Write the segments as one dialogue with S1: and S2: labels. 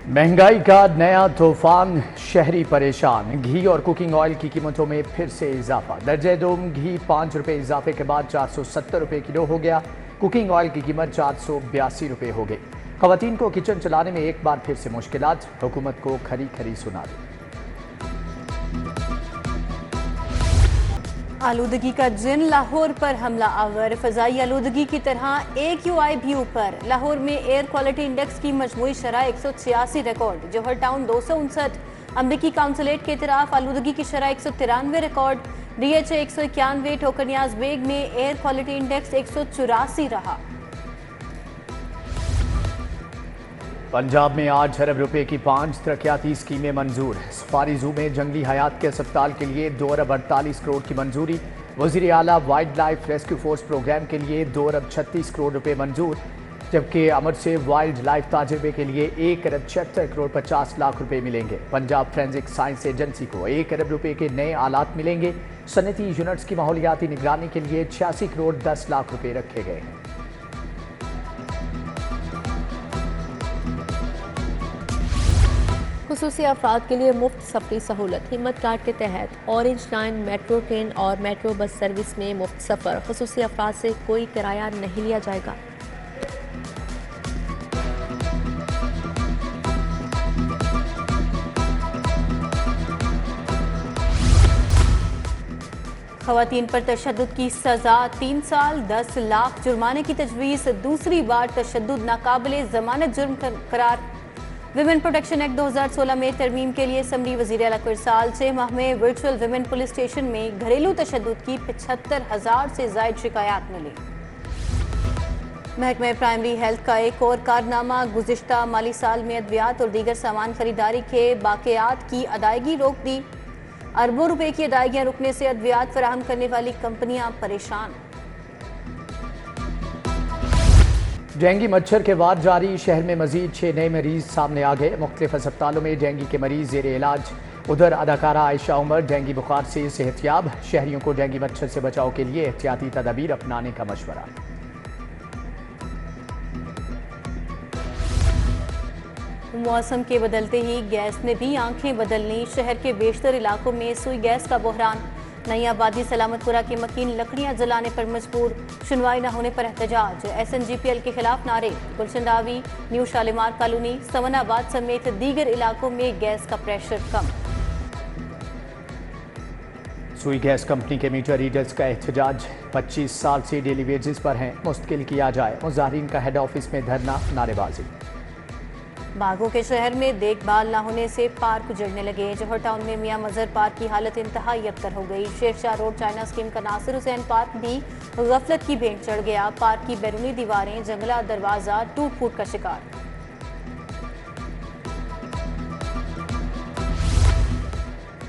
S1: महंगाई का नया तूफान, शहरी परेशान। घी और कुकिंग ऑयल की कीमतों में फिर से इजाफा। दर्जे दूम घी 5 रुपये इजाफे के बाद 470 रुपये किलो हो गया। कुकिंग ऑयल की कीमत 482 रुपये हो गई। खवातीन को किचन चलाने में एक बार फिर से मुश्किलात, हुकूमत को खरी खरी सुना दी।
S2: आलूदगी का जिन, लाहौर पर हमला आवर। फजाई आलूदगी की तरह AQI भी ऊपर। लाहौर में एयर क्वालिटी इंडेक्स की मजमूई शरह 186 रिकॉर्ड। जौहर टाउन 259। अमरीकी काउंसलेट के इतराफ आलूदगी की शरह 193 रिकॉर्ड। DHA 191। ठोकरनियाज बेग में एयर क्वालिटी इंडेक्स 184 रहा।
S1: पंजाब में 8 अरब रुपए की 5 तरक्याती स्कीमें मंजूर। सफारी जू में जंगली हयात के अस्पताल के लिए 2 अरब 48 करोड़ की मंजूरी। वजीर आला wild life rescue force programme के लिए 2 अरब 36 करोड़ रुपए मंजूर। जबकि अमर से वाइल्ड लाइफ ताजर्बे के लिए 1 अरब 76 करोड़ 50 लाख रुपए मिलेंगे। पंजाब फोरेंसिक साइंस एजेंसी को 1 अरब रुपए के नए आलात मिलेंगे। सनती यूनिट्स की माहौलियाती निगरानी के लिए 86 करोड़ 10 लाख रुपए रखे गए हैं।
S3: खुसूसी अफराद के लिए मुफ्त सफरी सहूलत। हिम्मत कार्ड के तहत ऑरेंज लाइन मेट्रो ट्रेन और मेट्रो बस सर्विस में मुफ्त सफ़र। खुसूसी अफराद से कोई किराया नहीं लिया जाएगा।
S2: खवातीन पर तशद्दुद की सजा 3 साल 10 लाख जुर्माने की तजवीज़। दूसरी बार तशद्दुद नाकाबिले ज़मानत जुर्म करार। विमेन प्रोटेक्शन एक्ट 2016 में तरमीम के लिए असम्बली वज़ीर आला को इरसाल। 6 माह में वर्चुअल विमेन पुलिस स्टेशन में घरेलू तशद्दुद की 75,000 से ज़ायद शिकायत मिली। महकमा प्राइमरी हेल्थ का एक और कारनामा। गुज़िश्ता माली साल में अद्वियात और दीगर सामान खरीदारी के बाक़ियात की अदायगी रोक दी। अरबों रुपए की अदायगियाँ रुकने से अद्वियात फराहम करने वाली कंपनियां परेशान।
S1: डेंगू मच्छर के वार जारी। शहर में मजीद 6 नए मरीज सामने आ गए। मुख्तलिफ अस्पतालों में डेंगू के मरीज ज़ेर इलाज। उधर अदाकारा आयशा उमर डेंगू बुखार से सेहतियाब। शहरियों को डेंगू मच्छर से बचाव के लिए एहतियाती तदाबीर अपनाने का मशवरा।
S2: मौसम के बदलते ही गैस ने भी आंखें बदलनी। शहर के बेशतर इलाकों में सुई गैस का बहरान। नई आबादी सलामतपुरा के मकीन लकड़ियां जलाने पर मजबूर। सुनवाई न होने पर एहतजाज। SNGPL के खिलाफ नारे। गुलशंदावी, न्यू शालीमार कॉलोनी, समनाबाद समेत दीगर इलाकों में गैस का प्रेशर कम।
S1: सुई गैस कंपनी के मीटर रीडर्स का एहतजाज। 25 साल से डेली वेजेस पर हैं, मुस्तकिल किया जाए। मुजाहिरीन का हेड ऑफिस में धरना, नारेबाजी।
S2: बागों के शहर में देखभाल न होने से पार्क उजड़ने लगे। जौहर टाउन में मियां मजहर पार्क की हालत इंतहाई अबतर हो गई। शेरशाह रोड चाइना स्कीम का नासिर हुसैन पार्क भी गफलत की भेंट चढ़ गया। पार्क की बैरूनी दीवारें, जंगला, दरवाजा टूट फूट का शिकार।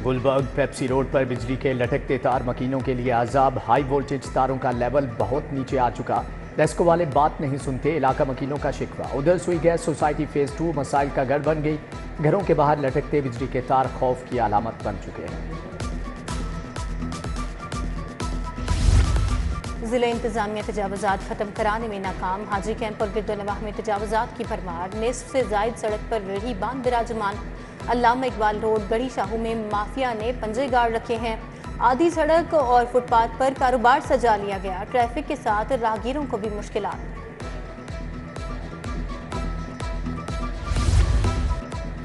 S1: गुलबर्ग पेप्सी रोड पर बिजली के लटकते तार मकीनों के लिए अजाब। हाई वोल्टेज तारों का लेवल बहुत नीचे आ चुका। डेस्को वाले बात नहीं सुनते, इलाका मकीनों का शिकवा। उधर सुई गैस सोसाइटी फेज 2 मसाइल का गढ़ बन गई। घरों के बाहर लटकते बिजली के तार खौफ की अलामत बन चुके हैं।
S2: जिला इंतजामिया तजावुजात खत्म कराने में नाकाम। हाजी कैंप और गिरदोनवाह में तजावुजात की भरमार। निस्फ से जायद सड़क पर रेहड़ी बांध विराजमान। अल्लामा इकबाल रोड गढ़ी शाहू में माफिया ने पंजे गाड़ रखे हैं। आधी सड़क और फुटपाथ पर कारोबार सजा लिया गया। ट्रैफिक के साथ राहगीरों को भी मुश्किलात।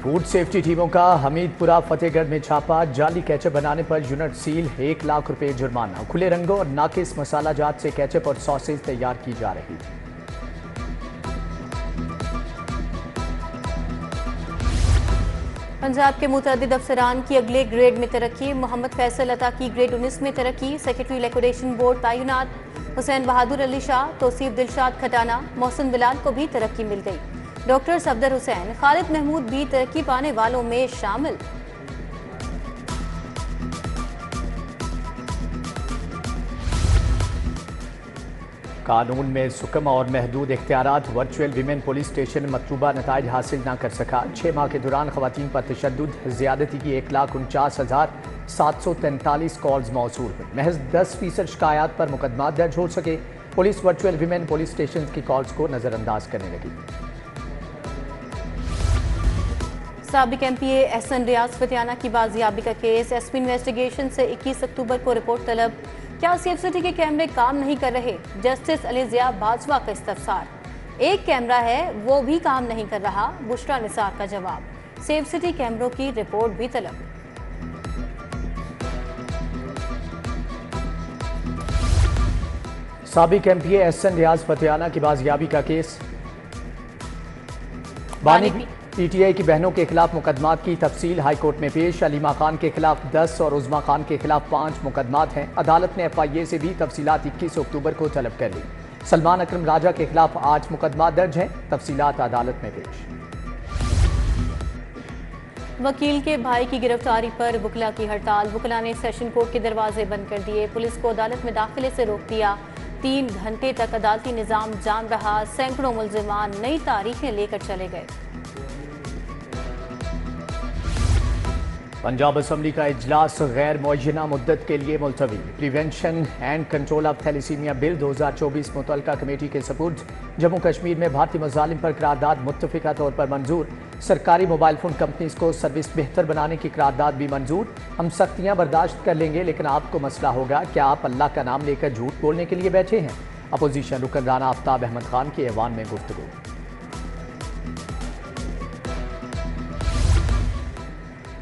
S1: फूड सेफ्टी टीमों का हमीदपुरा फतेहगढ़ में छापा। जाली केचप बनाने पर यूनिट सील, 1 लाख रुपए जुर्माना। खुले रंगों और नाकिस मसाला जात से केचप और सॉसेज तैयार की जा रही।
S2: पंजाब के मुतअद्दिद अफसरान की अगले ग्रेड में तरक्की। मोहम्मद फैसल अता की ग्रेड 19 में तरक्की। सेक्रेटरी लिक्विडेशन बोर्ड तैनात। हुसैन बहादुर अली शाह, तौसीफ दिलशाद खटाना, मोहसिन बिलाल को भी तरक्की मिल गई। डॉक्टर सफदर हुसैन, खालिद महमूद भी तरक्की पाने वालों में शामिल।
S1: कानून में सुकम और महदूद इख्तियारात। वर्चुअल विमेन पुलिस स्टेशन मतलूबा नताइज हासिल न कर सका। 6 माह के दौरान खवातीन पर तशद्दुद, ज्यादती की 1,49,743 कॉल्स मौसूल हुई। महज 10% शिकायत पर मुकदमा दर्ज हो सके। Police virtual women police station की कॉल्स को नजरअंदाज करने लगी।
S2: साबिक एमपीए एहसन रियाज फतियाना की बाजियाबी का केस, एसपी इन्वेस्टिगेशन से 21 अक्टूबर को रिपोर्ट तलब। क्या सेफ सिटी के कैमरे काम नहीं कर रहे? जस्टिस अली जिया बाजवा का इस्तफसार। एक कैमरा है वो भी काम नहीं कर रहा, बुशरा निसार का जवाब। सेफ सिटी कैमरों की रिपोर्ट भी तलब।
S1: साबिक एमपीए एहसन रियाज फतियाना की बाजियाबी का केस, बानी पीटीआई की बहनों के खिलाफ मुकदमात की तफसील हाईकोर्ट में पेश। अलीमा खान के खिलाफ 10 और उज़मा खान के खिलाफ 5 मुकदमात हैं। अदालत ने एफआईए से भी तफसीलात 21 अक्टूबर को तलब कर ली। सलमान अकरम राजा के खिलाफ 8 मुकदमात दर्ज हैं। तफसीलात अदालत में पेश।
S2: वकील के भाई की गिरफ्तारी पर वकला की हड़ताल, वकला ने सेशन कोर्ट के दरवाजे बंद कर दिए। पुलिस को अदालत में दाखिले से रोक दिया। 3 घंटे तक अदालती निज़ाम जाम रहा। सैकड़ों मुल्जिमान नई तारीखें लेकर चले गए। पंजाब असम्बली का इजलास गैर मुअय्यना मुद्दत के लिए मुलतवी। Prevention and control of thalassaemia bill 2024 मुतल्लका कमेटी के सपुर्द। जम्मू कश्मीर में भारतीय मज़ालिम पर करारदाद मुत्तफ़िका तौर पर मंजूर। सरकारी मोबाइल फ़ोन कंपनीज को सर्विस बेहतर बनाने की करारदाद भी मंजूर। हम सख्तियाँ बर्दाश्त कर लेंगे, लेकिन आपको मसला होगा, क्या आप अल्लाह का नाम लेकर झूठ बोलने के लिए बैठे हैं? अपोजिशन रुकन राना आफ्ताब अहमद खान के ऐवान में गुफ्तगू।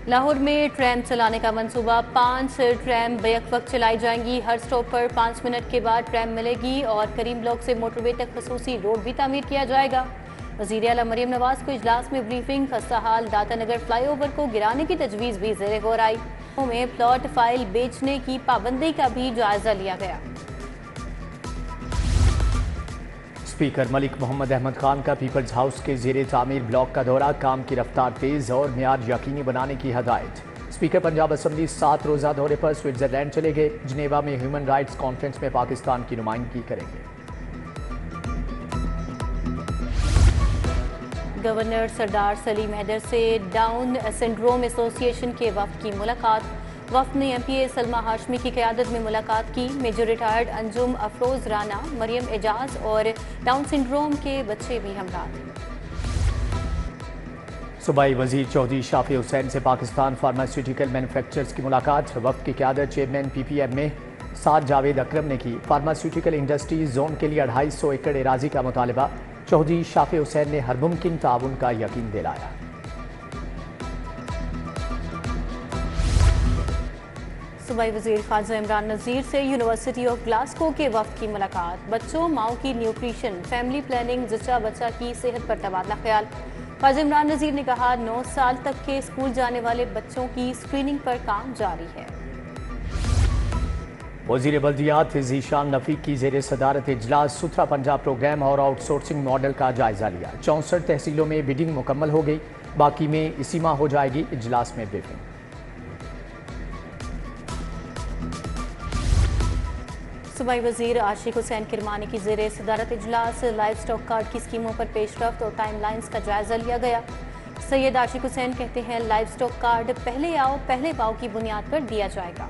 S2: लाहौर में ट्रैम चलाने का मंसूबा, 5 ट्रैम बैक वक्त चलाई जाएंगी। हर स्टॉप पर 5 मिनट के बाद ट्रैम मिलेगी और करीम ब्लॉक से मोटरवे तक खसूसी रोड भी तामीर किया जाएगा। वज़ीर आला मरियम नवाज को इजलास में ब्रीफिंग। खस्ताहाल दातानगर फ्लाईओवर को गिराने की तजवीज़ भी ज़ेरे गौर आई। में प्लॉट फाइल बेचने की पाबंदी का भी जायजा लिया गया।
S1: स्पीकर मलिक मोहम्मद अहमद खान का पीपल्स हाउस के ज़ेरे तामीर ब्लॉक का दौरा, काम की रफ्तार तेज़ और मियार यकीनी बनाने की हदायत। स्पीकर पंजाब असम्बली 7 रोज़ा दौरे पर स्विट्ज़रलैंड चले गए। जिनेवा में ह्यूमन राइट्स कॉन्फ्रेंस में पाकिस्तान की नुमाइंदगी करेंगे।
S2: गवर्नर सरदार सलीम हैदर से डाउन सिंड्रोम एसोसिएशन के वफ्द की मुलाकात। वफ्द ने एमपीए सलमा हाशमी की क़यादत में मुलाकात की। मेजर रिटायर्ड अंजुम अफरोज राना, मरियम एजाज और डाउन सिंड्रोम के बच्चे भी हमरा थे।
S1: सूबाई वजीर चौधरी शाफी हुसैन से पाकिस्तान फार्मास्यूटिकल मैन्युफैक्चरर्स की मुलाकात। वफ्द की क़यादत चेयरमैन पीपीएम में साद जावेद अकरम ने की। फार्मास्यूटिकल इंडस्ट्रीज जोन के लिए 250 एकड़ एराजी का मुतालबा। चौधरी शाफी हुसैन ने हर मुमकिन ताउन का यकीन दिलाया।
S2: सूबाई वज़ीर ख़ाजा इमरान नज़ीर से यूनिवर्सिटी ऑफ ग्लासगो के वफ्द की मुलाकात। बच्चों माओ की न्यूट्रिशन, फैमिली प्लानिंग, जच्चा बच्चा की सेहत पर तबादला ख्याल। ख़ाजा इमरान नज़ीर ने कहा, 9 साल तक के स्कूल जाने वाले बच्चों की स्क्रीनिंग पर काम जारी है।
S1: वज़ीर बल्दियात ज़ीशान रफ़ीक की ज़ेरे सदारत इजलास सुथरा पंजाब प्रोग्राम और आउटसोर्सिंग मॉडल का जायजा लिया। 64 तहसीलों में बिडिंग मुकम्मल हो गई, बाकी में इसी माह हो जाएगी। इजलास में ब्रीफिंग।
S2: सूबाई वज़ीर आशिक हुसैन किरमानी की ज़ेरे सदारत इजलास लाइफ स्टॉक कार्ड की स्कीमों पर पेशरफ्त और टाइमलाइंस का जायजा लिया गया। सैयद आशिक हुसैन कहते हैं, लाइफ स्टॉक कार्ड पहले आओ पहले पाओ की बुनियाद पर दिया जाएगा।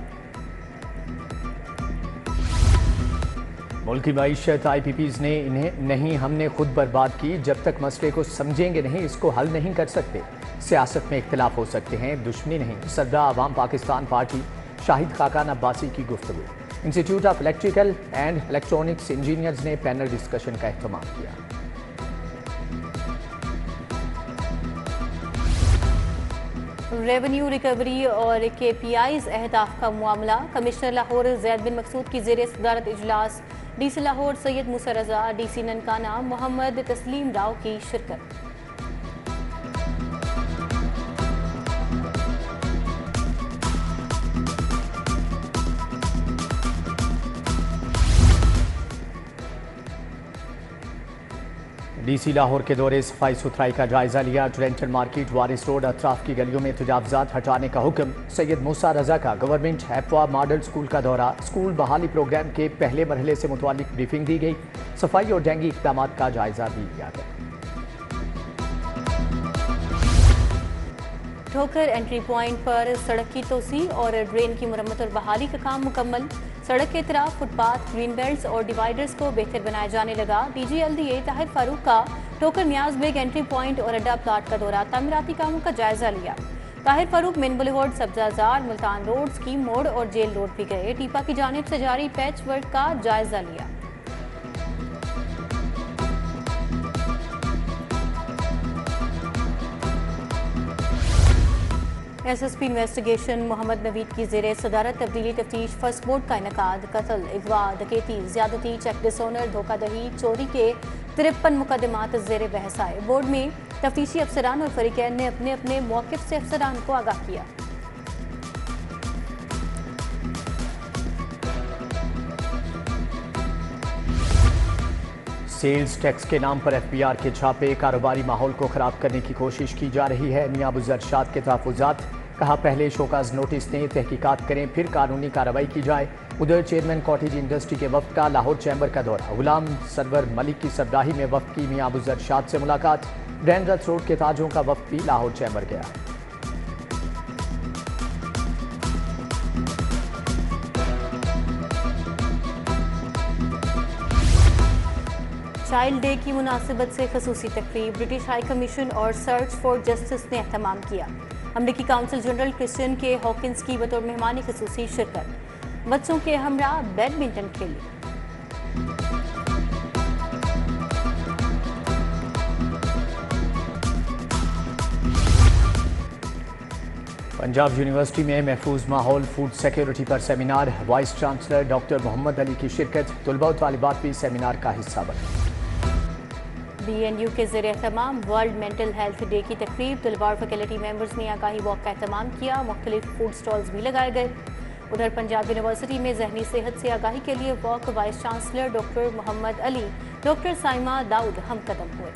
S1: मुल्की मईशत IPPs ने इन्हें नहीं, हमने खुद बर्बाद की। जब तक मसले को समझेंगे नहीं, इसको हल नहीं कर सकते। सियासत में इख्तिलाफ हो सकते हैं, दुश्मनी नहीं। सदर आवाम पाकिस्तान पार्टी शाहिद खाकान अब्बासी की गुफ्तगू। Institute of electrical and electronics engineers ने पैनल डिस्कशन का एहतमाम किया।
S2: रेवेन्यू रिकवरी और KPIs अहदाफ का मामला। कमिश्नर लाहौर जैद बिन मकसूद की ज़ेरे सदारत इजलास। DC लाहौर सैयद मूसा रजा, DC ननकाना मोहम्मद तस्लीम राव की शिरकत।
S1: DC लाहौर के दौरे सफाई सुथराई का जायजा लिया। ट्रेंटन मार्केट, वारिस रोड, अतराफ की गलियों में तजावजात हटाने का हुक्म। सैयद मूसा रजा का गवर्नमेंट एफवा मॉडल स्कूल का दौरा। स्कूल बहाली प्रोग्राम के पहले मरहले से मुतालिक ब्रीफिंग दी गई। सफाई और डेंगी इक़दाम का जायजा भी लिया गया। ठोकर एंट्री पॉइंट पर सड़क की तोसी और ड्रेन की मुरम्मत और बहाली का काम मुकम्मल।
S2: सड़क के तरफ फुटपाथ, ग्रीन बेल्ट्स और डिवाइडर्स को बेहतर बनाया जाने लगा। DG-LDA ताहिर फारूक का ठोकर न्याज बेग एंट्री पॉइंट और अड्डा प्लाट का दौरा, तामीराती कामों का जायजा लिया। Tahir Farooq main boulevard, Sabzazar, Multan road, scheme मोड़ और जेल रोड भी गए। टीपा की जानिब से जारी पैच वर्क का जायजा लिया। SSP इन्वेस्टिगेशन मोहम्मद नवीद की ज़ेरे सदारत तब्दीली तफ्तीश फर्स्ट बोर्ड का इनकाद। कत्ल, अगवा, डकैती, ज्यादती, चेक डिसऑनर, धोखाधड़ी, चोरी के 53 मुकदमात ज़ेरे बहस आए। बोर्ड में तफ्तीशी अफसरान और फरीकैन ने अपने अपने मौक़िफ़ से अफसरान को आगाह किया।
S1: सेल्स टैक्स के नाम पर FBR के छापे, कारोबारी माहौल को खराब करने की कोशिश की जा रही है। मियां अबू अरशाद के तहफ़्फ़ुज़ात, कहा पहले शोकाज नोटिस दें, तहकीकात करें, फिर कानूनी कार्रवाई की जाए। उधर चेयरमैन कॉटेज इंडस्ट्री के वफ्द का लाहौर चैम्बर का दौरा, गुलाम सरवर मलिक की सरबराही में वफ्द की मियां अबू अरशाद से मुलाकात। ग्रैंड रथ रोड के ताजों का वफ्द भी लाहौर चैम्बर गया।
S2: चाइल्ड डे की मुनासिबत से खसूसी तकरीब, ब्रिटिश हाई कमीशन और सर्च फॉर जस्टिस ने एहतमाम किया। अमरीकी काउंसिल जनरल क्रिश्चियन के हॉकिंस की बतौर मेहमानी खसूसी शिरकत। बच्चों के हमरा बैडमिंटन खेली।
S1: पंजाब यूनिवर्सिटी में महफूज माहौल, फूड सिक्योरिटी पर seminar, vice chancellor doctor Mohammad Ali की शिरकत। तलबा और तालिबात भी सेमिनार का हिस्सा बने।
S2: BNU के ज़ेरे एहतमाम वर्ल्ड मेंटल हेल्थ डे की तकरीब, तलबा और फैकल्टी मेंबर्स ने आगाही वॉक का एहतमाम किया। मुख्तलिफ फूड स्टॉल्स भी लगाए गए। उधर पंजाब यूनिवर्सिटी में जहनी सेहत से आगाही के लिए walk vice chancellor doctor Mohammad Ali, doctor Saima Daud हमकदम हुए।